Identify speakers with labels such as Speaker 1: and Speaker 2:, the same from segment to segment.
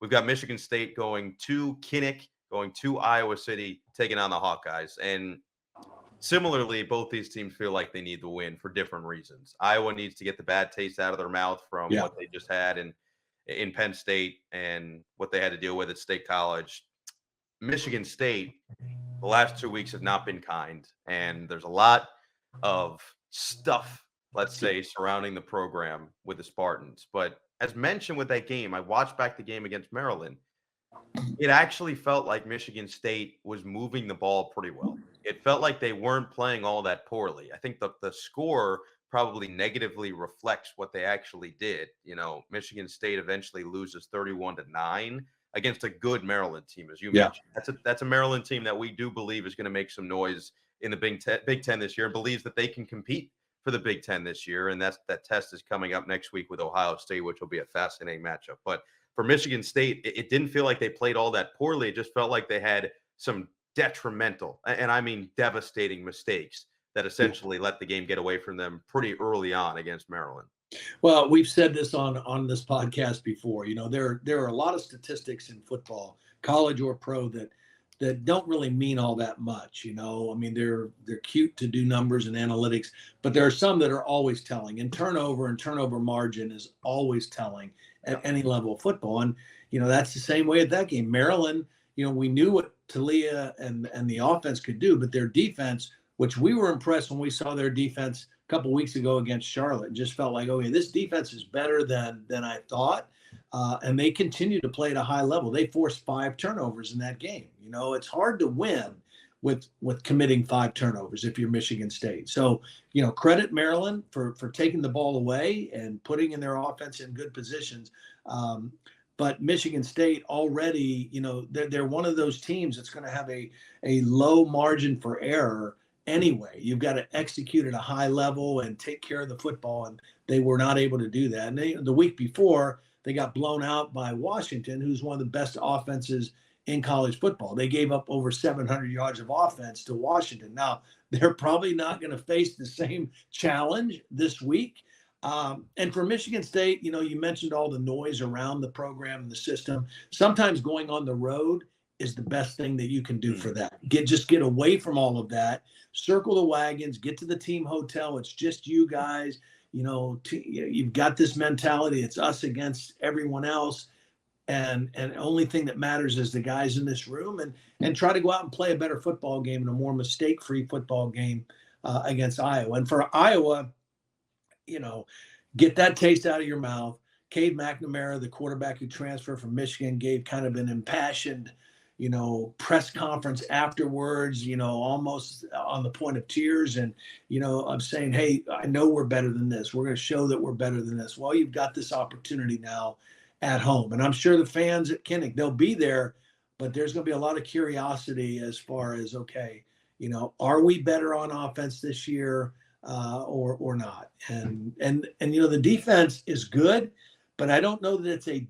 Speaker 1: we've got Michigan State going to Kinnick, going to Iowa City, taking on the Hawkeyes. And similarly, both these teams feel like they need the win for different reasons. Iowa needs to get the bad taste out of their mouth from what they just had in Penn State and what they had to deal with at State College. Michigan State, the last 2 weeks have not been kind, and there's a lot of stuff, let's say, surrounding the program with the Spartans. But as mentioned with that game, I watched back the game against Maryland. It actually felt like Michigan State was moving the ball pretty well. It felt like they weren't playing all that poorly. I think the score probably negatively reflects what they actually did. Michigan State eventually loses 31-9 against a good Maryland team, as you mentioned. That's a Maryland team that we do believe is going to make some noise in the Big Ten this year and believes that they can compete for the Big Ten this year. And that test is coming up next week with Ohio State, which will be a fascinating matchup. But for Michigan State, it didn't feel like they played all that poorly. It just felt like they had some detrimental, and I mean devastating mistakes that essentially let the game get away from them pretty early on against Maryland.
Speaker 2: Well, we've said this on this podcast before. There are a lot of statistics in football, college or pro, that don't really mean all that much. I mean, they're cute to do numbers and analytics, but there are some that are always telling. And turnover margin is always telling at any level of football. And that's the same way at that game. Maryland, we knew what Talia and the offense could do, but their defense, which we were impressed when we saw their defense a couple of weeks ago against Charlotte, just felt like, okay, this defense is better than I thought. And they continue to play at a high level. They forced 5 turnovers in that game. It's hard to win with committing 5 turnovers if you're Michigan State. So, credit Maryland for taking the ball away and putting in their offense in good positions. But Michigan State already, they're one of those teams that's going to have a low margin for error anyway. You've got to execute at a high level and take care of the football, and they were not able to do that. And the week before, they got blown out by Washington, who's one of the best offenses in college football. They gave up over 700 yards of offense to Washington. Now, they're probably not going to face the same challenge this week. And for Michigan State, you mentioned all the noise around the program and the system. Sometimes going on the road is the best thing that you can do for that. Just get away from all of that, circle the wagons, get to the team hotel. It's just you guys. You've got this mentality. It's us against everyone else. And the only thing that matters is the guys in this room, and try to go out and play a better football game and a more mistake-free football game against Iowa. And for Iowa, get that taste out of your mouth. Cade McNamara, the quarterback who transferred from Michigan, gave kind of an impassioned, press conference afterwards, almost on the point of tears. And, I'm saying, hey, I know we're better than this. We're going to show that we're better than this. Well, you've got this opportunity now at home. And I'm sure the fans at Kinnick, they'll be there, but there's going to be a lot of curiosity as far as, okay, are we better on offense this year or not? And the defense is good, but I don't know that it's a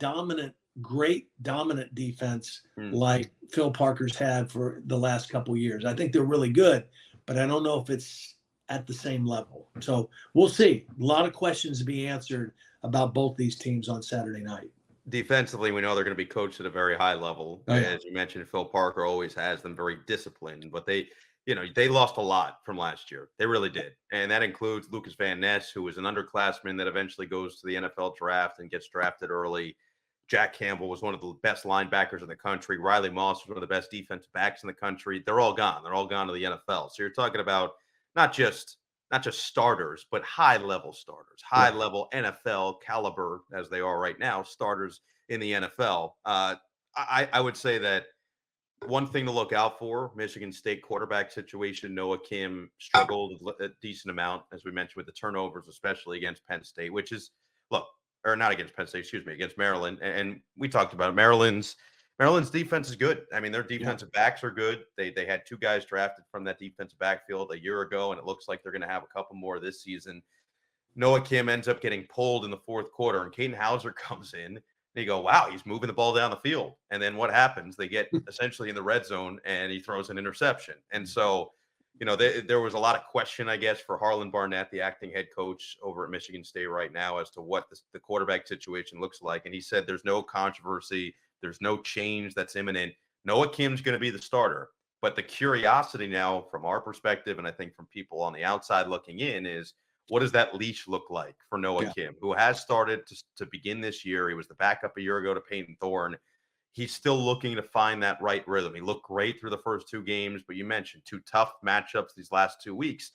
Speaker 2: great dominant defense like Phil Parker's had for the last couple of years. I think they're really good, but I don't know if it's at the same level. So we'll see. A lot of questions to be answered about both these teams on Saturday night.
Speaker 1: Defensively, we know they're going to be coached at a very high level. Oh, yeah. As you mentioned, Phil Parker always has them very disciplined, but they lost a lot from last year. They really did. And that includes Lucas Van Ness, who was an underclassman that eventually goes to the NFL draft and gets drafted early. Jack Campbell was one of the best linebackers in the country. Riley Moss was one of the best defensive backs in the country. They're all gone. They're all gone to the NFL. So you're talking about not just starters, but high-level starters, high-level NFL caliber, as they are right now, starters in the NFL. I would say that one thing to look out for, Michigan State quarterback situation. Noah Kim struggled a decent amount, as we mentioned, with the turnovers, especially against Penn State, against Maryland. And we talked about it. Maryland's defense is good. I mean, their defensive backs are good. They had 2 guys drafted from that defensive backfield a year ago, and it looks like they're going to have a couple more this season. Noah Kim ends up getting pulled in the 4th quarter, and Caden Hauser comes in. And you go, wow, he's moving the ball down the field. And then what happens? They get essentially in the red zone, and he throws an interception. And so, there was a lot of question, I guess, for Harlan Barnett, the acting head coach over at Michigan State right now, as to what the quarterback situation looks like. And he said there's no controversy There's no change that's imminent. Noah Kim's going to be the starter. But the curiosity now from our perspective, and I think from people on the outside looking in, is what does that leash look like for Noah Kim, who has started to begin this year? He was the backup a year ago to Peyton Thorne. He's still looking to find that right rhythm. He looked great through the first 2 games, but you mentioned 2 tough matchups these last 2 weeks.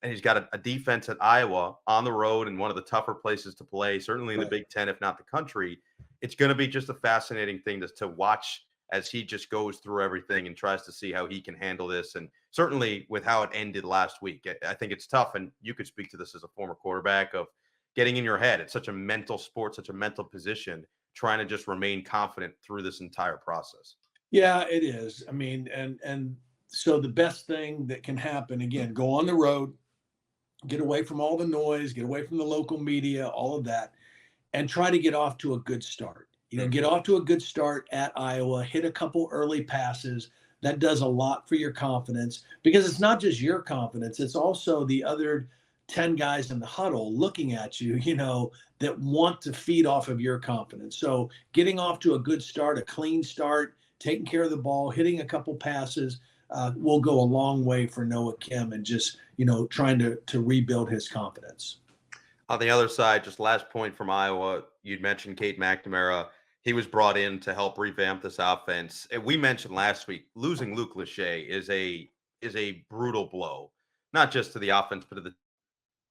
Speaker 1: And he's got a defense at Iowa on the road in one of the tougher places to play, certainly in the Big Ten, if not the country. It's going to be just a fascinating thing to watch as he just goes through everything and tries to see how he can handle this. And certainly with how it ended last week, I think it's tough. And you could speak to this as a former quarterback, of getting in your head. It's such a mental sport, such a mental position, trying to just remain confident through this entire process.
Speaker 2: Yeah, it is. I mean, and so the best thing that can happen, again, go on the road, get away from all the noise, get away from the local media, all of that, and try to get off to a good start. Get off to a good start at Iowa, hit a couple early passes. That does a lot for your confidence, because it's not just your confidence, it's also the other 10 guys in the huddle looking at you, that want to feed off of your confidence. So getting off to a good start, a clean start, taking care of the ball, hitting a couple passes will go a long way for Noah Kim, and just, trying to rebuild his confidence.
Speaker 1: On the other side, just last point from Iowa, you'd mentioned Cade McNamara. He was brought in to help revamp this offense. And we mentioned last week, losing Luke Lachey is a brutal blow, not just to the offense, but to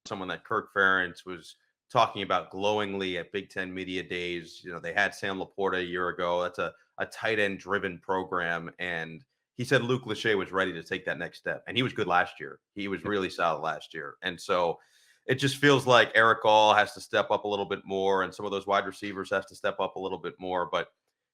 Speaker 1: someone that Kirk Ferentz was talking about glowingly at Big Ten Media Days. They had Sam Laporta a year ago. That's a tight end driven program. And he said Luke Lachey was ready to take that next step. And he was good last year. He was really solid last year. And so it just feels like Eric All has to step up a little bit more, and some of those wide receivers has to step up a little bit more. But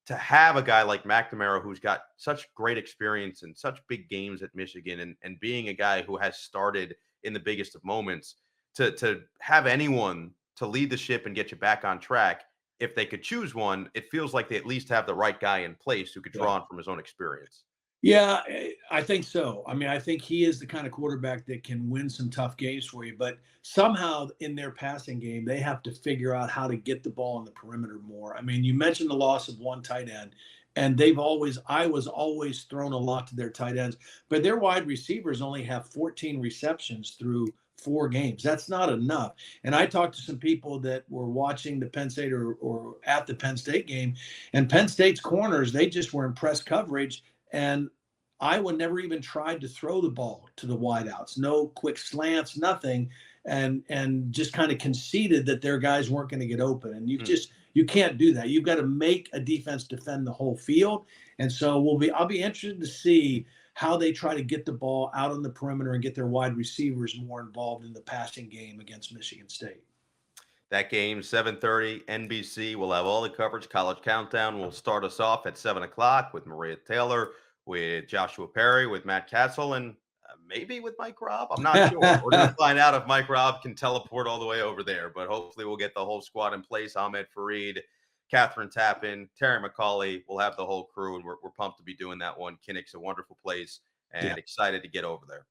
Speaker 1: to have a guy like McNamara, who's got such great experience in such big games at Michigan, and being a guy who has started in the biggest of moments, to have anyone to lead the ship and get you back on track, if they could choose one, it feels like they at least have the right guy in place who could draw on from his own experience.
Speaker 2: Yeah, I think so. I mean, I think he is the kind of quarterback that can win some tough games for you, but somehow in their passing game, they have to figure out how to get the ball on the perimeter more. I mean, you mentioned the loss of one tight end, and Iowa's always thrown a lot to their tight ends, but their wide receivers only have 14 receptions through 4 games. That's not enough. And I talked to some people that were watching the Penn State or at the Penn State game, and Penn State's corners, they just were in press coverage. And Iowa never even tried to throw the ball to the wideouts. No quick slants, nothing, and just kind of conceded that their guys weren't going to get open. And you can't do that. You've got to make a defense defend the whole field. And so I'll be interested to see how they try to get the ball out on the perimeter and get their wide receivers more involved in the passing game against Michigan State.
Speaker 1: That game, 7:30, NBC. We'll have all the coverage. College Countdown will start us off at 7 o'clock with Maria Taylor, with Joshua Perry, with Matt Castle, and maybe with Mike Robb. I'm not sure. We're going to find out if Mike Robb can teleport all the way over there, but hopefully we'll get the whole squad in place. Ahmed Fareed, Catherine Tappan, Terry McCauley. We'll have the whole crew, and we're pumped to be doing that one. Kinnick's a wonderful place, and excited to get over there.